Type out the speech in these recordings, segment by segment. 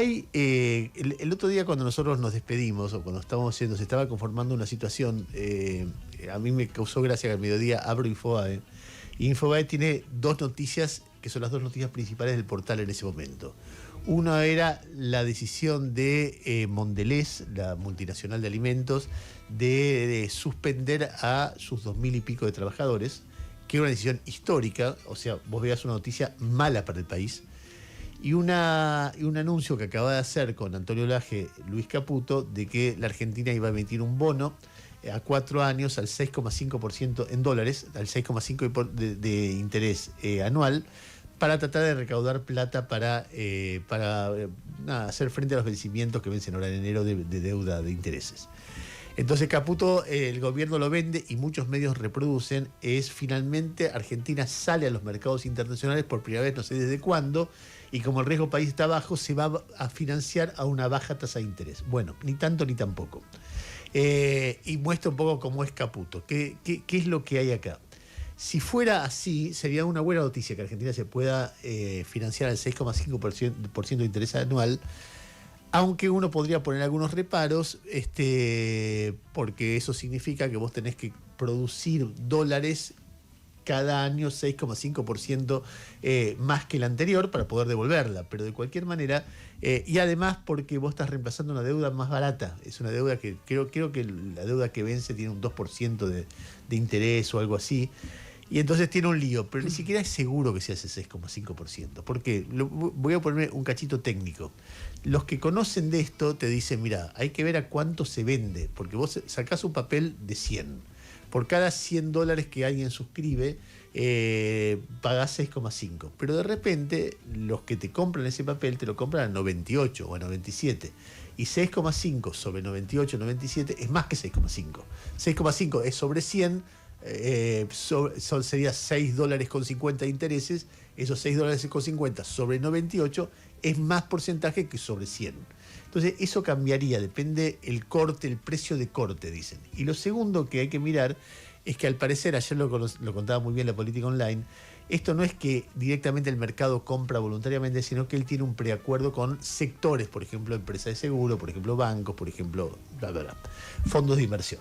El otro día cuando nosotros nos despedimos o cuando se estaba conformando una situación, a mí me causó gracia que al mediodía abro Infobae y Infobae tiene dos noticias que son las dos noticias principales del portal en ese momento. Una era la decisión de Mondelez, la multinacional de alimentos, de suspender a sus 2000 y pico de trabajadores, que era una decisión histórica, o sea, vos veas una noticia mala para el país. Y un anuncio que acaba de hacer con Antonio Laje, Luis Caputo, de que la Argentina iba a emitir un bono a 4 años al 6,5% en dólares, al 6,5% de interés anual, para tratar de recaudar plata para hacer frente a los vencimientos que vencen ahora en enero de deuda de intereses. Entonces Caputo, el gobierno lo vende y muchos medios reproducen, finalmente Argentina sale a los mercados internacionales por primera vez, no sé desde cuándo, y como el riesgo país está bajo, se va a financiar a una baja tasa de interés. Bueno, ni tanto ni tampoco. Y muestra un poco cómo es Caputo, qué es lo que hay acá. Si fuera así, sería una buena noticia que Argentina se pueda financiar al 6,5% de interés anual, aunque uno podría poner algunos reparos, porque eso significa que vos tenés que producir dólares cada año 6,5% más que el anterior para poder devolverla, pero de cualquier manera, y además porque vos estás reemplazando una deuda más barata, es una deuda que creo que la deuda que vence tiene un 2% de interés o algo así, y entonces tiene un lío, pero ni siquiera es seguro que sea ese 6,5%, porque voy a ponerme un cachito técnico. Los que conocen de esto te dicen, mira, hay que ver a cuánto se vende, porque vos sacás un papel de 100. Por cada 100 dólares que alguien suscribe, pagás 6,5. Pero de repente, los que te compran ese papel te lo compran a 98 o a 97. Y 6,5 sobre 98, 97 es más que 6,5. 6,5 es sobre 100, sería 6 dólares con 50 de intereses. Esos 6 dólares con 50 sobre 98 es más porcentaje que sobre 100. Entonces eso cambiaría, depende el corte, el precio de corte, dicen. Y lo segundo que hay que mirar es que al parecer, ayer lo contaba muy bien la política online, esto no es que directamente el mercado compra voluntariamente, sino que él tiene un preacuerdo con sectores, por ejemplo, empresas de seguro, por ejemplo, bancos, por ejemplo, fondos de inversión.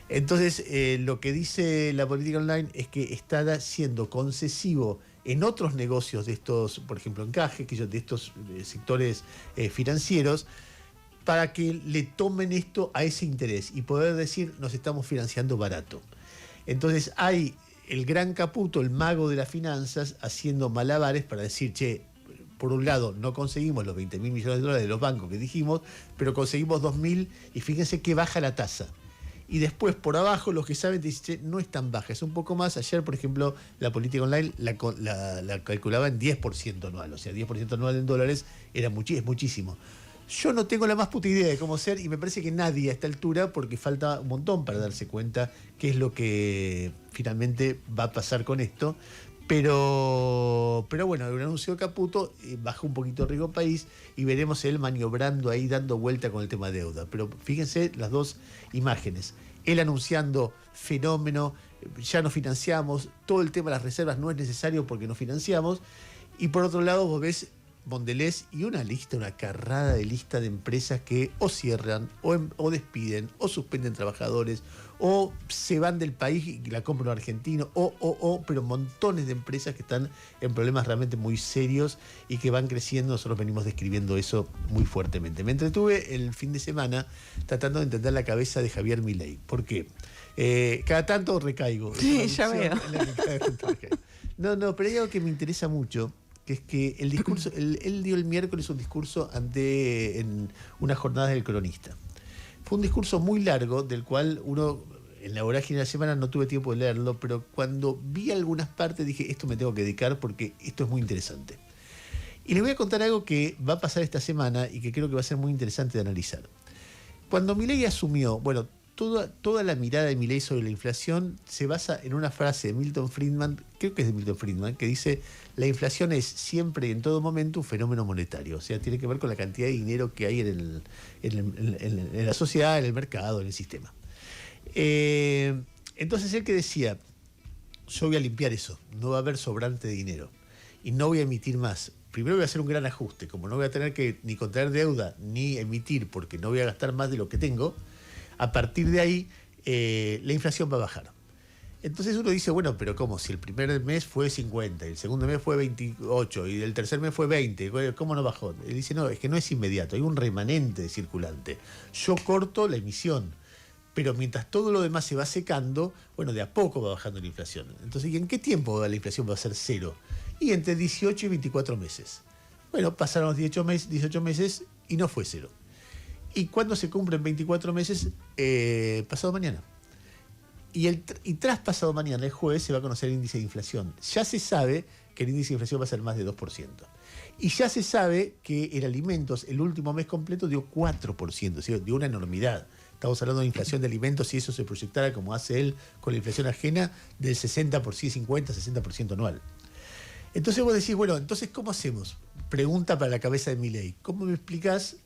Entonces, lo que dice la política online es que está siendo concesivo en otros negocios de estos, por ejemplo, encaje, de estos sectores financieros, para que le tomen esto a ese interés y poder decir, nos estamos financiando barato. Entonces hay el gran Caputo, el mago de las finanzas, haciendo malabares para decir, che, por un lado no conseguimos los 20.000 millones de dólares de los bancos que dijimos, pero conseguimos 2.000 y fíjense que baja la tasa. Y después por abajo los que saben te dicen, che, no es tan baja, es un poco más. Ayer, por ejemplo, la política online la calculaba en 10% anual, o sea, 10% anual en dólares es muchísimo. Yo no tengo la más puta idea de cómo ser y me parece que nadie a esta altura, porque falta un montón para darse cuenta qué es lo que finalmente va a pasar con esto. Pero bueno, el anuncio de Caputo bajó un poquito el riesgo país y veremos él maniobrando ahí, dando vuelta con el tema de deuda. Pero fíjense las dos imágenes. Él anunciando fenómeno, ya no financiamos, todo el tema de las reservas no es necesario porque no financiamos. Y por otro lado vos ves Mondelez y una carrada de lista de empresas que o cierran, o despiden, o suspenden trabajadores, o se van del país y la compran un argentino, pero montones de empresas que están en problemas realmente muy serios y que van creciendo. Nosotros venimos describiendo eso muy fuertemente. Me entretuve el fin de semana tratando de entender la cabeza de Javier Milei. ¿Por qué? Cada tanto recaigo. Sí, ya veo. No, pero hay algo que me interesa mucho, que es que el discurso, él dio el miércoles un discurso en unas jornadas del Cronista. Fue un discurso muy largo, del cual uno, en la vorágine de la semana, no tuve tiempo de leerlo, pero cuando vi algunas partes dije, esto me tengo que dedicar porque esto es muy interesante. Y les voy a contar algo que va a pasar esta semana y que creo que va a ser muy interesante de analizar. Cuando Milei asumió, bueno, toda la mirada de Milei sobre la inflación se basa en una frase de Milton Friedman, creo que es de Milton Friedman, que dice, la inflación es siempre y en todo momento un fenómeno monetario. O sea, tiene que ver con la cantidad de dinero que hay en la sociedad, en el mercado, en el sistema. Entonces él que decía, yo voy a limpiar eso, no va a haber sobrante de dinero y no voy a emitir más. primero voy a hacer un gran ajuste, como no voy a tener que ni contraer deuda ni emitir porque no voy a gastar más de lo que tengo, a partir de ahí la inflación va a bajar. Entonces uno dice, bueno, pero ¿cómo? Si el primer mes fue 50, el segundo mes fue 28 y el tercer mes fue 20, ¿cómo no bajó? Él dice, no, es que no es inmediato, hay un remanente circulante. Yo corto la emisión, pero mientras todo lo demás se va secando, bueno, de a poco va bajando la inflación. Entonces, ¿y en qué tiempo la inflación va a ser cero? Y entre 18 y 24 meses. Bueno, pasaron los 18 meses y no fue cero. ¿Y cuándo se cumplen 24 meses? Pasado mañana. Y tras pasado mañana, el jueves, se va a conocer el índice de inflación. Ya se sabe que el índice de inflación va a ser más de 2%. Y ya se sabe que en alimentos el último mes completo dio 4%, ¿sí? Dio una enormidad. Estamos hablando de inflación de alimentos, y eso se proyectara como hace él con la inflación ajena del 60%, 50-60% anual. Entonces vos decís, bueno, entonces ¿cómo hacemos? Pregunta para la cabeza de Milei. ¿Cómo me explicás?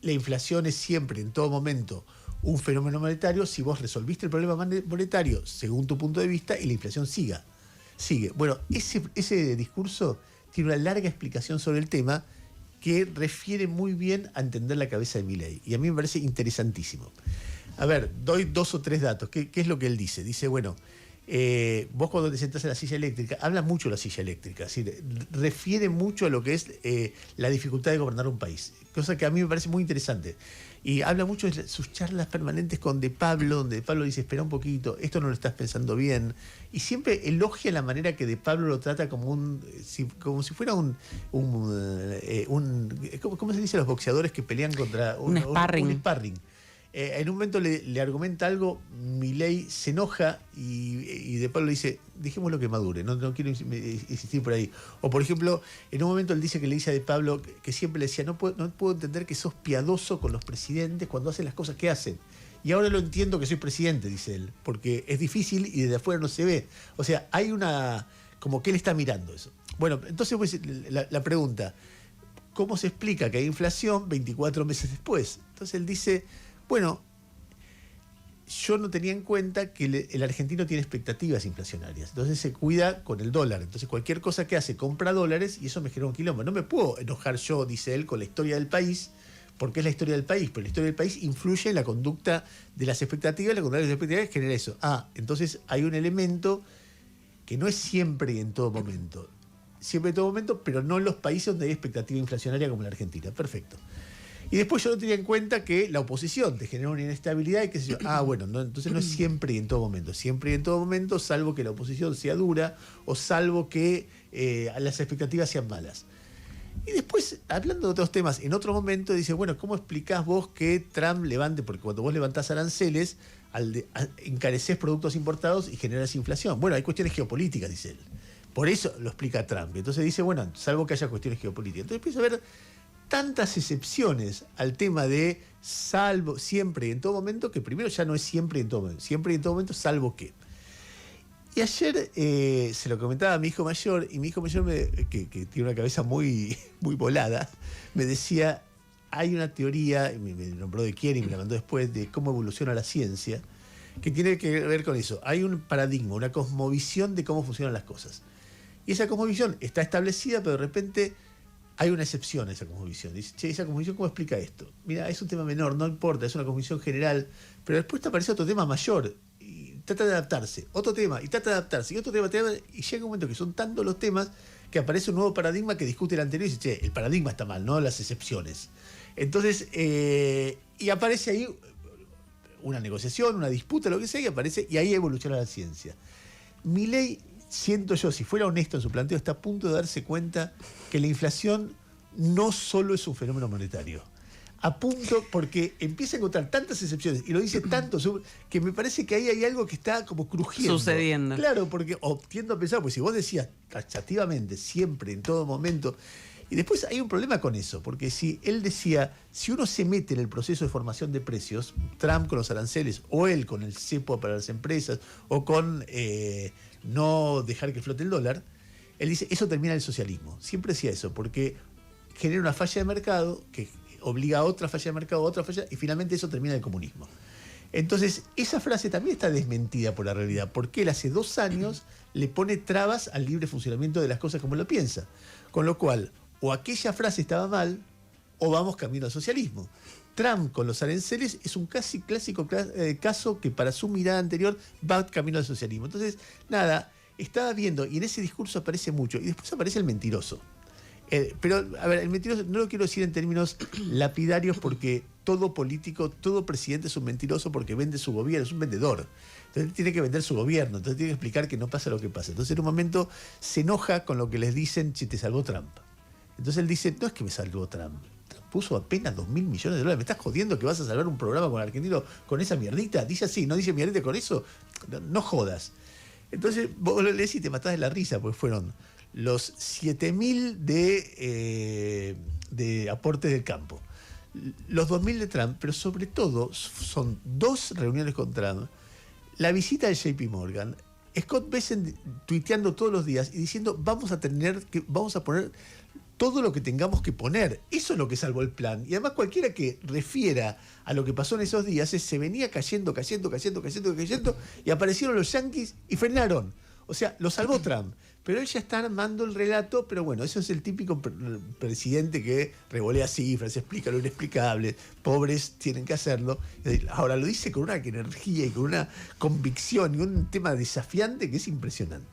La inflación es siempre, en todo momento, un fenómeno monetario si vos resolviste el problema monetario según tu punto de vista y la inflación sigue. Bueno, ese discurso tiene una larga explicación sobre el tema que refiere muy bien a entender la cabeza de Milei. Y a mí me parece interesantísimo. A ver, doy 2 o 3 datos. ¿Qué es lo que él dice? Dice, bueno, vos cuando te sentás en la silla eléctrica, habla mucho de la silla eléctrica, es decir, refiere mucho a lo que es la dificultad de gobernar un país, cosa que a mí me parece muy interesante. Y habla mucho de sus charlas permanentes con De Pablo, donde De Pablo dice, espera un poquito, esto no lo estás pensando bien. Y siempre elogia la manera que De Pablo lo trata como si fuera ¿cómo se dice a los boxeadores que pelean contra un sparring? Un sparring. En un momento le argumenta algo, Milei se enoja y De Pablo le dice, dejémoslo que madure, no quiero insistir por ahí. O por ejemplo, en un momento él dice que le dice a De Pablo que siempre le decía, no puedo entender que sos piadoso con los presidentes cuando hacen las cosas que hacen. Y ahora lo entiendo que soy presidente, dice él, porque es difícil y desde afuera no se ve. O sea, hay como que él está mirando eso. Bueno, entonces pues, la pregunta, ¿cómo se explica que hay inflación 24 meses después? Entonces él dice, bueno, yo no tenía en cuenta que el argentino tiene expectativas inflacionarias, entonces se cuida con el dólar, entonces cualquier cosa que hace compra dólares y eso me genera un quilombo. No me puedo enojar yo, dice él, con la historia del país, porque es la historia del país, pero la historia del país influye en la conducta de las expectativas, la conducta de las expectativas genera eso. Entonces hay un elemento que no es siempre y en todo momento, pero no en los países donde hay expectativa inflacionaria como la Argentina. Perfecto. Y después yo no tenía en cuenta que la oposición te genera una inestabilidad y qué sé yo. Bueno, no, entonces no es siempre y en todo momento, salvo que la oposición sea dura o salvo que las expectativas sean malas. Y después, hablando de otros temas, en otro momento dice, bueno, ¿cómo explicás vos que Trump levante? Porque cuando vos levantás aranceles, encarecés productos importados y generás inflación. Bueno, hay cuestiones geopolíticas, dice él. Por eso lo explica Trump. Entonces dice, bueno, salvo que haya cuestiones geopolíticas. Entonces empieza a ver tantas excepciones al tema de salvo, siempre y en todo momento, que primero ya no es siempre y en todo momento, salvo que. Y ayer se lo comentaba a mi hijo mayor, y mi hijo mayor, que tiene una cabeza muy, muy volada, me decía, hay una teoría, me nombró de quién y me la mandó después, de cómo evoluciona la ciencia, que tiene que ver con eso. Hay un paradigma, una cosmovisión de cómo funcionan las cosas. Y esa cosmovisión está establecida, pero de repente hay una excepción a esa cosmovisión. Dice, che, esa cosmovisión, ¿cómo explica esto? Mira, es un tema menor, no importa, es una cosmovisión general, pero después te aparece otro tema mayor, y trata de adaptarse, otro tema, y trata de adaptarse, y otro tema, y llega un momento que son tantos los temas que aparece un nuevo paradigma que discute el anterior y dice, che, el paradigma está mal, no las excepciones. Entonces, y aparece ahí una negociación, una disputa, lo que sea, y ahí evoluciona la ciencia. Milei, siento yo, si fuera honesto en su planteo, está a punto de darse cuenta que la inflación no solo es un fenómeno monetario. A punto, porque empieza a encontrar tantas excepciones, y lo dice tanto, que me parece que ahí hay algo que está como crujiendo. Sucediendo. Claro, porque tiendo a pensar, pues si vos decías taxativamente, siempre, en todo momento, y después hay un problema con eso, porque si él decía, si uno se mete en el proceso de formación de precios, Trump con los aranceles, o él con el cepo para las empresas, o con no dejar que flote el dólar, él dice, eso termina el socialismo. Siempre decía eso, porque genera una falla de mercado que obliga a otra falla de mercado, a otra falla, y finalmente eso termina el comunismo. Entonces, esa frase también está desmentida por la realidad, porque él hace 2 años le pone trabas al libre funcionamiento de las cosas como lo piensa. Con lo cual, o aquella frase estaba mal, o vamos camino al socialismo. Trump con los aranceles es un casi clásico caso que para su mirada anterior va camino al socialismo. Entonces, nada, estaba viendo, y en ese discurso aparece mucho, y después aparece el mentiroso. Pero, a ver, el mentiroso no lo quiero decir en términos lapidarios porque todo político, todo presidente es un mentiroso porque vende su gobierno, es un vendedor. Entonces tiene que vender su gobierno, entonces tiene que explicar que no pasa lo que pasa. Entonces en un momento se enoja con lo que les dicen, si te salvó Trump. Entonces él dice, no es que me salvó Trump. Trump puso apenas $2.000 millones. ¿Me estás jodiendo que vas a salvar un programa con argentino con esa mierdita? Dice así, ¿no dice mierdita con eso? No, no jodas. Entonces vos lo lees y te matás de la risa, porque fueron los 7.000 de aportes del campo, los 2.000 de Trump, pero sobre todo son 2 reuniones con Trump, la visita de JP Morgan, Scott Bessent tuiteando todos los días y diciendo vamos a poner todo lo que tengamos que poner. Eso es lo que salvó el plan. Y además cualquiera que refiera a lo que pasó en esos días se venía cayendo y aparecieron los yanquis y frenaron. O sea, lo salvó Trump. Pero él ya está armando el relato, pero bueno, eso es el típico presidente que revolea cifras, explica lo inexplicable, pobres tienen que hacerlo. Ahora lo dice con una energía y con una convicción y un tema desafiante que es impresionante.